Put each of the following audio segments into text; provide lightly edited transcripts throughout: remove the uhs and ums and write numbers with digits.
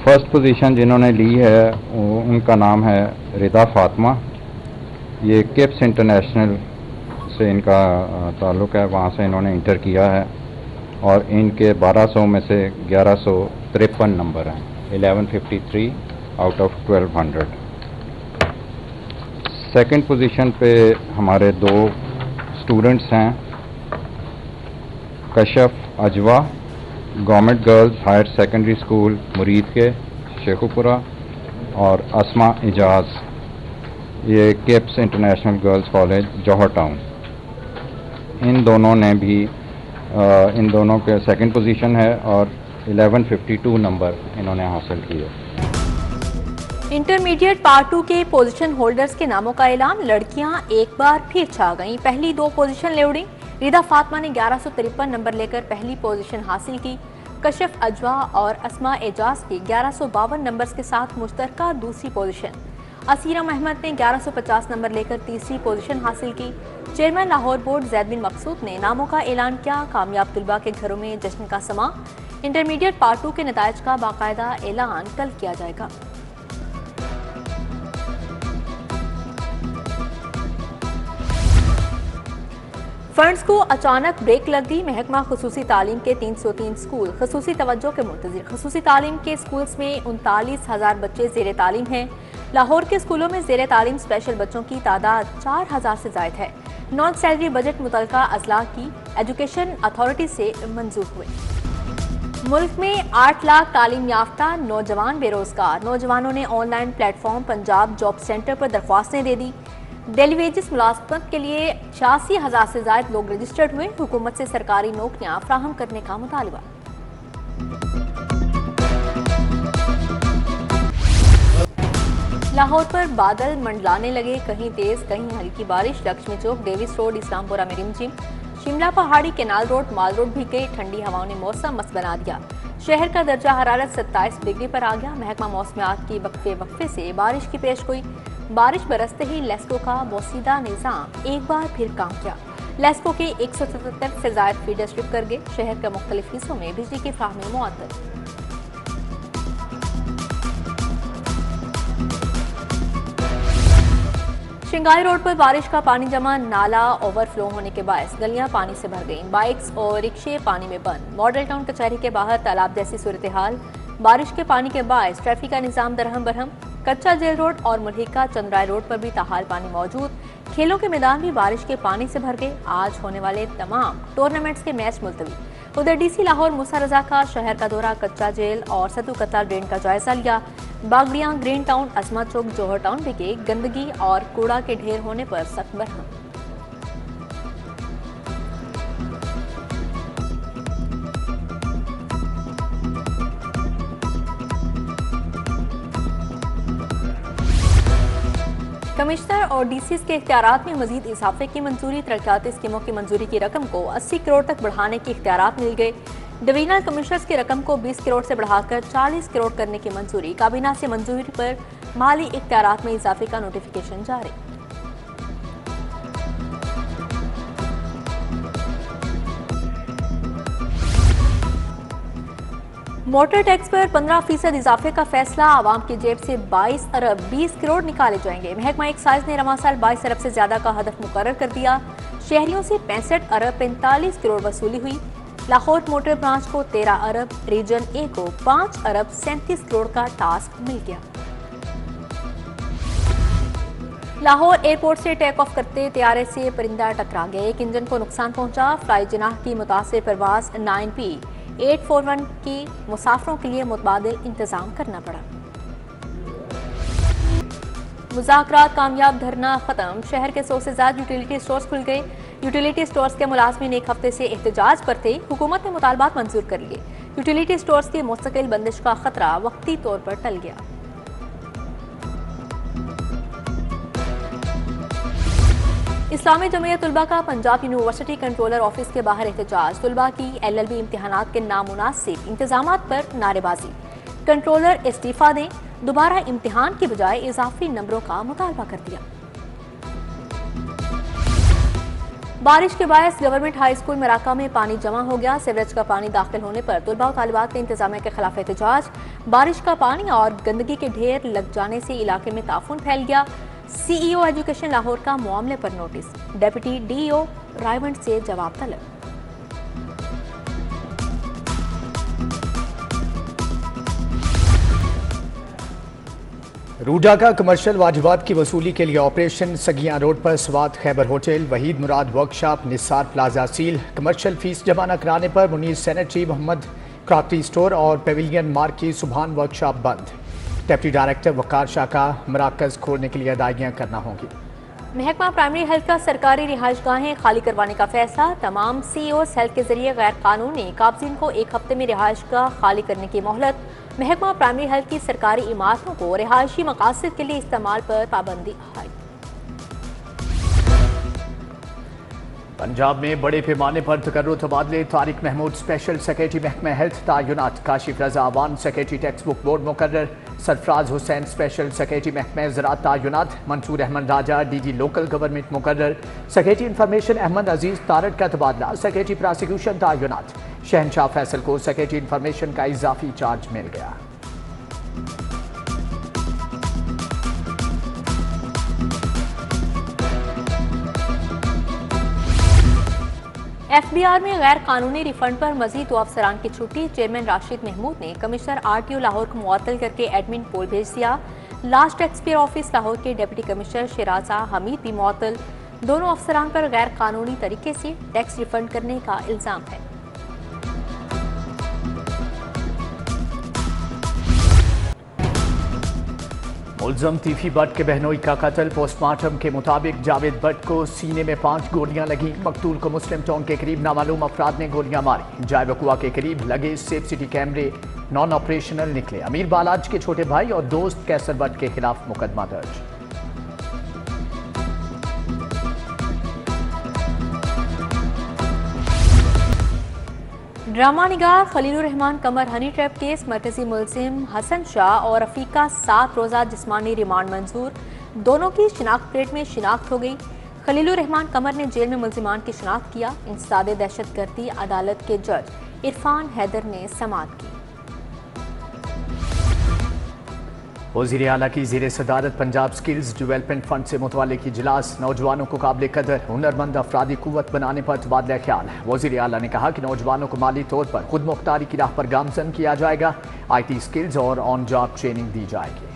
First position जिन्होंने ली है उनका नाम है रिदा फातिमा। ये किप्स इंटरनेशनल से इनका ताल्लुक़ है, वहाँ से इन्होंने इंटर किया है और इनके 1200 में से 1153 नंबर हैं, 1153 आउट ऑफ 1200। सेकंड पोजीशन पे हमारे दो स्टूडेंट्स हैं, Kashaf Ajwa government girls higher secondary school Muridke Sheikhupura, और अस्मा एजाज ये KIPS international girls college Johar town. इन दोनों ने भी इन दोनों के सेकंड पोजीशन है और 1152 नंबर इन्होंने हासिल किए। इंटरमीडिएट पार्ट 2 के पोजीशन होल्डर्स के नामों का ऐलान। लड़कियां एक बार फिर छा गईं, पहली दो पोजीशन ले उड़ी। रिदा फातिमा ने 1153 नंबर लेकर पहली पोजीशन हासिल की। कशफ अजवा और अस्मा एजाज की 1152 नंबर्स के साथ मुश्तरका दूसरी पोजीशन। असीरम अहमद ने 1150 नंबर लेकर तीसरी पोजीशन हासिल की। चेयरमैन लाहौर बोर्ड जैद बिन मकसूद ने नामों का ऐलान किया। कामयाब तुलबा के घरों में जश्न का समा। इंटरमीडिएट पार्ट 2 के नताइज का बाकायदा ऐलान कल किया जाएगा। फंड्स को अचानक ब्रेक लग गई। महकमा खुसूसी तालीम के 303 स्कूल खसूसी तवज्जो के मुंतज़िर। खसूसी तालीम के स्कूल्स में 39,000 बच्चे ज़ेर तालीम हैं। लाहौर के स्कूलों में ज़ेर तालीम स्पेशल बच्चों की तादाद 4,000 से ज़ायद है। नॉन सैलरी बजट मुतल्लिका अजला की एजुकेशन अथॉरिटी से मंजूर हुए। मुल्क में 8 लाख तालीम याफ्ता नौजवान बेरोजगार। नौजवानों ने online platform Punjab job centre पर दरख्वास्तें दे दी। डेली वेजेस मुलाजमत के लिए 86,000 से ज्यादा लोग रजिस्टर्ड हुए। हुकूमत से सरकारी नौकरियां फ्राहम करने का मुतालबा। लाहौर पर बादल मंडलाने लगे, कहीं तेज कहीं हल्की बारिश। लक्ष्मी चौक, डेविस रोड, इस्लामपुरा में रिमझिम। शिमला पहाड़ी, केनाल रोड, माल रोड भी गई। ठंडी हवाओं ने मौसम मस्त बना दिया। शहर का दर्जा हरारत 27 डिग्री पर आ गया। महकमा मौसमियात की वक्फे से बारिश की पेशगोई। बारिश बरसते ही लेस्को का बोसीदा निज़ाम एक बार फिर काम किया। लेस्को के 177 से ज्यादा फीडर स्ट्रिप कर गए। शहर के मुख्तलिफ हिस्सों में बिजली की फ्राहमी मुअत्तल। शिंगाई रोड पर बारिश का पानी जमा, नाला ओवरफ्लो होने के बायस गलियां पानी से भर गईं। बाइक्स और रिक्शे पानी में बंद। मॉडल टाउन कचहरी के बाहर तालाब जैसी सूरत हाल। बारिश के पानी के बायस ट्रैफिक का निजाम दरहम बरहम। कच्चा जेल रोड और मुल्हिका चंद्राय रोड पर भी ताहाल पानी मौजूद। खेलों के मैदान भी बारिश के पानी से भर गए। आज होने वाले तमाम टूर्नामेंट्स के मैच मुलतवी। उधर डीसी लाहौर मूसा रजा का शहर का दौरा, कच्चा जेल और सतु कतला ड्रेन का जायजा लिया। बागड़ियां, ग्रीन टाउन, अस्मा चौक, जौहर टाउन भी के गंदगी और कूड़ा के ढेर होने पर सख्त बरहम। कमिश्नर और डीसी के इख्तियारात में मजीद इजाफे की मंजूरी। तरक्याती स्कीमों की मंजूरी की रकम को 80 करोड़ तक बढ़ाने के इख्तियारात मिल गए। डिवीजनल कमिश्नर्स की रकम को 20 करोड़ से बढ़ाकर 40 करोड़ करने की मंजूरी। काबीना से मंजूरी पर माली इख्तियारात में इजाफे का नोटिफिकेशन जारी। मोटर टैक्स पर 15% इजाफे का फैसला। आवाम की जेब से 22 अरब 20 करोड़ निकाले जाएंगे। महकमा एक्साइज ने रवां साल 22 अरब से ज्यादा का हदफ मुकर्रर कर दिया। शहरियों से 65 अरब 45 करोड़ वसूली हुई। लाहौर मोटर ब्रांच को 13 अरब, रीजन ए को 5 अरब 37 करोड़ का टास्क मिल गया। लाहौर एयरपोर्ट से टेक ऑफ करते तैयारे से परिंदा टकरा गया। एक इंजन को नुकसान पहुंचा। फ्लाई जनाह की मुतासिर परवाज 9P841 की मुसाफरों के लिए मुतबादिल इंतजाम करना पड़ा। मुज़ाकरात कामयाब, धरना खत्म। शहर के 100 से ज्यादा यूटिलिटी स्टोर्स खुल गए। यूटिलिटी स्टोर्स के मुलाजमीन एक हफ्ते से एहतजाज पर थे। हुकूमत ने मुतालबात मंजूर कर लिए। यूटिलिटी स्टोर्स की मुस्तकिल बंदिश का खतरा वक्ती तौर पर टल गया। इस्लामी जमीयत तुलबा का पंजाब यूनिवर्सिटी कंट्रोलर ऑफिस के बाहर एहतजाज। तुलबा की LLB इम्तिहानात के नामुनासिब इंतजामात पर नारेबाजी। कंट्रोलर इस्तीफा दें, दोबारा इम्तिहान की बजाय इजाफी नंबरों का मुतालबा कर दिया। बारिश के बायस गवर्नमेंट हाई स्कूल मराका में पानी जमा हो गया। सीवरेज का पानी दाखिल होने पर तलबा और तालिबात ने इंतजामिया के खिलाफ एहतजाज। बारिश का पानी और गंदगी के ढेर लग जाने से इलाके में ताफून फैल गया। CEO एजुकेशन लाहौर का मामले पर नोटिस, डेप्यूटी DEO रायवंड से जवाब तलब। रूडा का कमर्शियल वाजिबात की वसूली के लिए ऑपरेशन सगियां रोड पर Swat Khyber hotel, Waheed Murad workshop, Nisar plaza seal. Commercial fees जमा न कराने पर Munir sanitary, Mohammad crockery store और पेविलियन मार्ग की सुबहान वर्कशॉप बंद। डिप्टी डायरेक्टर वकार शाह का मराकज खोलने के लिए अदायगियां करना होंगी। महकमा प्राइमरी हेल्थ का सरकारी रिहाइशगाहें खाली करवाने का फैसला। तमाम CEOs हेल्थ के जरिए गैर कानूनी काबजीन को 1 हफ्ते में रिहाइशगाह खाली करने की मोहलत। महकमा प्राइमरी हेल्थ की सरकारी इमारतों को रिहायशी मकासद के लिए इस्तेमाल पर पाबंदी आयद। पंजाब में बड़े पैमाने पर तकर्रुर तबादले। तारिक महमूद स्पेशल सेक्रेटरी महकमा हेल्थ तायुनात, Kashif Raza Awan secretary text book board मुकर्रर, सरफराज हुसैन स्पेशल सेक्रेटरी महकमा ज़राअत तायुनात, Mansoor Ahmed Raja DG local government मुकर्रर, सेक्रेटरी इंफॉर्मेशन अहमद अजीज तारड़ का तबादला। सेक्रेटरी प्रोसिक्यूशन तायुनात, शहनशाह फैसल को सेक्रेटरी इंफॉर्मेशन का इजाफी चार्ज मिल गया। FBR में गैर कानूनी रिफंड पर मजीद 2 अफसरान की छुट्टी। चेयरमैन राशिद महमूद ने कमिश्नर RTO लाहौर को मुअत्तल करके एडमिन पोल भेज दिया। लास्ट टैक्सपेयर ऑफिस लाहौर के डिप्टी कमिश्नर शिराजा हमीद भी मुअत्तल। दोनों अफसरान पर गैर कानूनी तरीके से टैक्स रिफंड करने का इल्जाम है। मुलजम तीफी भट्ट के बहनोई का कत्ल। पोस्टमार्टम के मुताबिक जावेद भट्ट को सीने में 5 गोलियां लगी। मकतूल को मुस्लिम टाउन के करीब नामालूम अफराद ने गोलियां मारी। जाय वकुआ के करीब लगे सेफ सिटी कैमरे नॉन ऑपरेशनल निकले। अमीर बालाज के छोटे भाई और दोस्त कैसर भट्ट के खिलाफ मुकदमा दर्ज। ड्रामा निगार खलीलुर रहमान कमर हनी ट्रैप केस। मरकजी मुलजिम हसन शाह और रफीका 7 रोज़ा जिस्मानी रिमांड मंजूर। दोनों की शिनाख्त परेड में शिनाख्त हो गई। खलीलुर रहमान कमर ने जेल में मुलजिमान की शिनाख्त किया। इंसदाद दहशतगर्दी अदालत के जज इरफान हैदर ने समाअत की। वज़ीर आला की ज़ेर सदारत पंजाब स्किल्स डेवलपमेंट फंड से मुतल्लिक़ इजलास। नौजवानों को काबिल कदर हुनरमंद अफरादी कुव्वत बनाने पर तबादला ख्याल। वज़ीर आला ने कहा कि नौजवानों को माली तौर पर खुद मुख्तारी की राह पर गामजन किया जाएगा। IT स्किल्स और ऑन जॉब ट्रेनिंग दी जाएगी।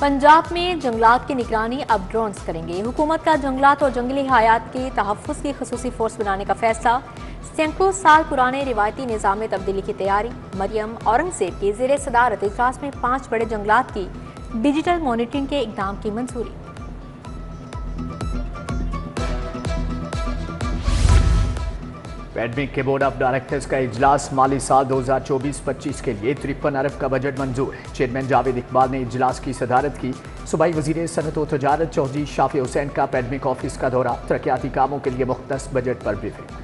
पंजाब में जंगलात की निगरानी अब ड्रोन्स करेंगे। हुकूमत का जंगलात और जंगली हयात के तहफ़्फ़ुज़ की ख़ुसूसी फोर्स बनाने का फैसला। सैकड़ों साल पुराने रिवायती निज़ाम में तब्दीली की तैयारी। मरियम औरंगज़ेब की ज़ेर सदारत इजलास में 5 बड़े जंगलात की डिजिटल मॉनिटरिंग के इक़दाम की मंजूरी। पैडमिक के बोर्ड ऑफ डायरेक्टर्स का इजलास। माली साल 2024-25 के लिए 53 अरब का बजट मंजूर। चेयरमैन जावेद इकबाल ने इजलास की सदारत की। सूबाई वज़ीर सनअत व तजारत चौधरी शाफी हुसैन का पैडमिक ऑफिस का दौरा। तरक्याती कामों के लिए मुख्तस बजट पर ब्रीफिंग।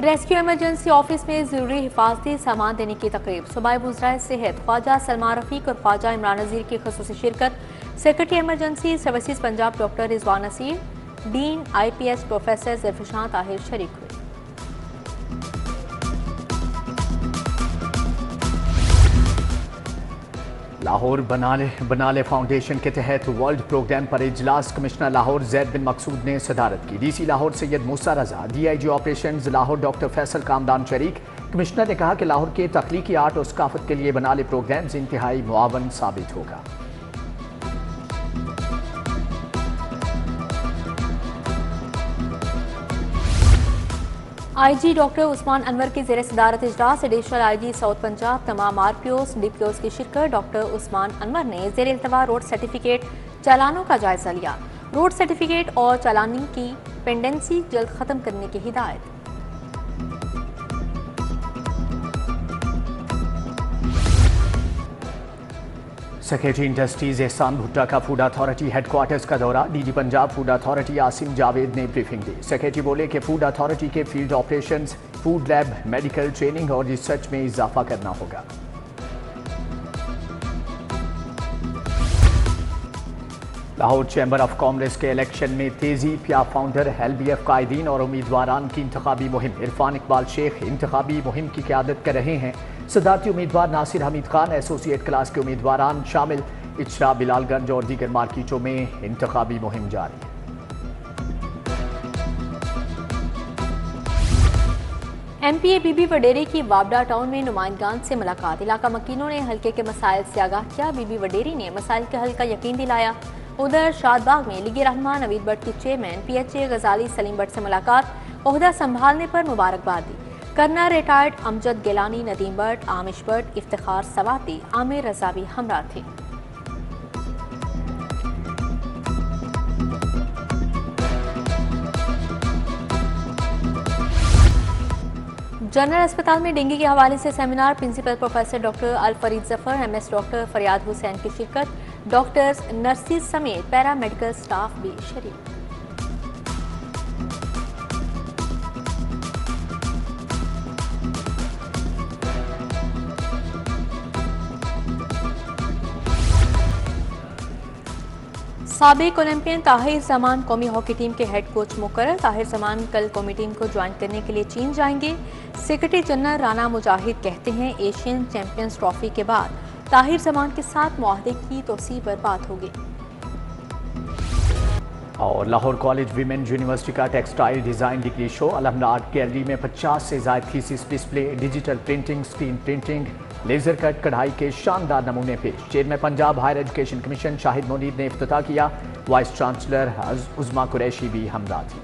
रेस्क्यू इमरजेंसी ऑफिस में जरूरी हिफाजती सामान देने की तकरीब। सूबाई वज़राए सेहत ख्वाजा सलमान रफीक और ख्वाजा इमरान नज़ीर की ख़ुसूसी शिरकत। Secretary emergency services Punjab doctor Rizwan Naseer, dean IPS professor Zarfashan Tahir शरीक हुए। लाहौर बनाले फाउंडेशन के तहत वर्ल्ड प्रोग्राम पर इजलास। कमिश्नर लाहौर ज़ैद बिन मकसूद ने सदारत की। DC Lahore Syed Musa Raza, DIG operations Lahore doctor Faisal Kamdan शरीक। कमिश्नर ने कहा कि लाहौर के तख्लीकी आर्ट और सकाफत के लिए बनाले प्रोग्राम्स इंतहाई मुआवन साबित होगा। IG डॉक्टर उस्मान अनवर की ज़ेर सदारत इजलास। एडिशनल IG साउथ पंजाब तमाम RPOs DPOs की शिरकत। डॉक्टर उस्मान अनवर ने ज़ेर इल्तवा रोड सर्टिफिकेट चालानों का जायजा लिया। रोड सर्टिफिकेट और चालानी की पेंडेंसी जल्द खत्म करने की हिदायत। सेक्रेटरी इंडस्ट्रीज एहसान भुट्टा का फूड अथॉरिटी हेडक्वार्टर्स का दौरा। DG Punjab food authority Asim Javed ने ब्रीफिंग दी। सेक्रेटरी बोले कि फूड अथॉरिटी के field operations, food lab, medical training और रिसर्च में इजाफा करना होगा। लाहौर चैम्बर ऑफ कॉमर्स के इलेक्शन में तेजी, पिया फाउंडर LBF कायदीन और उम्मीदवारान की इंतखाबी मुहिम। इरफान इकबाल शेख इंतखाबी मुहिम की क़यादत कर रहे हैं। सदारती उम्मीदवार नासिर हमीद खान, एसोसिएट क्लास के उम्मीदवारान शामिल। इचरा, बिलालगंज और दीगर मार्केटों में इंतखाबी मुहिम जारी। MPA बीबी वडेरी की वाबडा टाउन में नुमाइंदगान से मुलाकात। इलाका मकीनों ने हल्के के मसाइल से आगाह किया। बीबी वडेरी ने मसाइल के हल का यकीन दिलाया। उधर शादबाग में लीगी रहनुमा नवीद भट्ट की चेयरमैन PHA गजाली सलीम भट्ट से मुलाकात। ओहदा संभालने पर मुबारकबाद दी। कर्नल रिटायर्ड अमजद गिलानी, नदीम भट्ट, आमिश भट्ट, इफ्तिखार सवाती, आमिर रजा भी हमरा थे। जनरल अस्पताल में डेंगू के हवाले से seminar. Principal professor doctor Alfareed Zafar, MS doctor Faryad Hussain की शिरकत। डॉक्टर्स, नर्सिस समेत पैरामेडिकल स्टाफ भी शरीक। साबिक ओलंपियन ताहिर जमान कौमी हॉकी टीम के हेड कोच मुकर्रर। ताहिर जमान कल कौमी टीम को ज्वाइन करने के लिए चीन जाएंगे। सेक्रेटरी जनरल राना मुजाहिद कहते हैं एशियन चैंपियंस ट्रॉफी के बाद ताहिर जमान के साथ मुआहदे की तौसीह पर बात होगी। और लाहौर कॉलेज विमेन यूनिवर्सिटी का textile design degree show. Alhamra art gallery में 50 से ज़ायद thesis display, digital printing, screen printing, laser cut कढ़ाई के शानदार नमूने पेश। Chairman Punjab higher education commission Shahid Monib ने इफ्तिताह किया। वाइस चांसलर उज़मा कुरैशी भी हमरा थी।